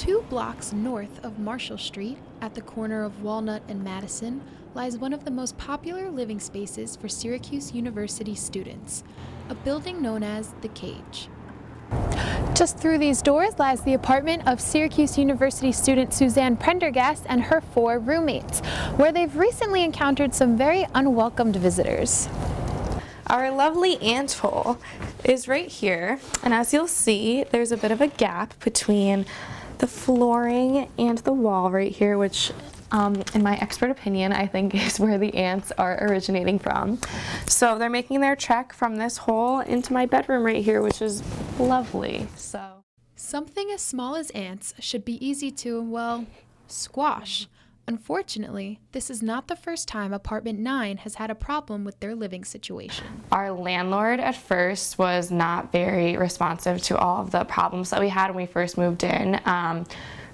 2 blocks north of Marshall Street, at the corner of Walnut and Madison, lies one of the most popular living spaces for Syracuse University students, a building known as the Cage. Just through these doors lies the apartment of Syracuse University student Suzanne Prendergast and her 4 roommates, where they've recently encountered some very unwelcomed visitors. Our lovely ant hole is right here, and as you'll see, there's a bit of a gap between the flooring and the wall right here, which in my expert opinion, I think is where the ants are originating from. So they're making their trek from this hole into my bedroom right here, which is lovely. Something as small as ants should be easy to, well, squash. Unfortunately, this is not the first time Apartment 9 has had a problem with their living situation. Our landlord at first was not very responsive to all of the problems that we had when we first moved in.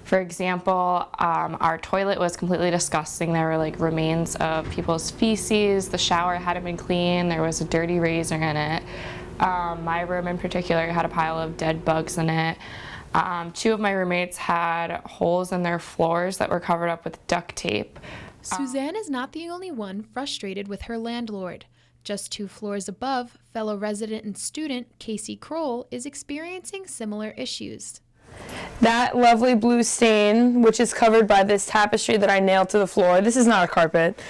For example, our toilet was completely disgusting. There were like remains of people's feces. The shower hadn't been cleaned. There was a dirty razor in it. My room in particular had a pile of dead bugs in it. 2 of my roommates had holes in their floors that were covered up with duct tape. Suzanne is not the only one frustrated with her landlord. Just 2 floors above, fellow resident and student Casey Kroll is experiencing similar issues. That lovely blue stain, which is covered by this tapestry that I nailed to the floor, this is not a carpet,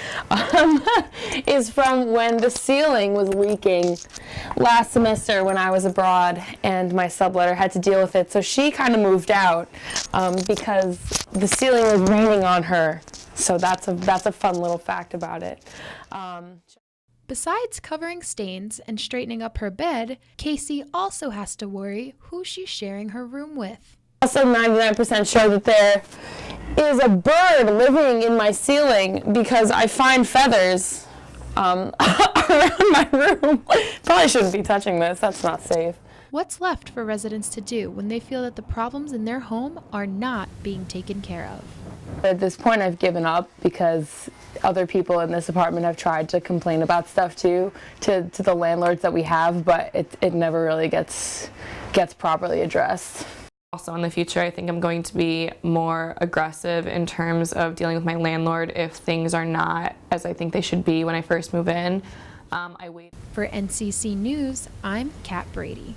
is from when the ceiling was leaking last semester when I was abroad and my subletter had to deal with it. So she kind of moved out because the ceiling was raining on her. So that's a fun little fact about it. Besides covering stains and straightening up her bed, Casey also has to worry who she's sharing her room with. Also 99% sure that there is a bird living in my ceiling because I find feathers around my room. Probably shouldn't be touching this, that's not safe. What's left for residents to do when they feel that the problems in their home are not being taken care of? At this point I've given up because other people in this apartment have tried to complain about stuff too, to the landlords that we have, but it never really gets properly addressed. Also in the future, I think I'm going to be more aggressive in terms of dealing with my landlord if things are not as I think they should be when I first move in. For NCC News, I'm Kat Brady.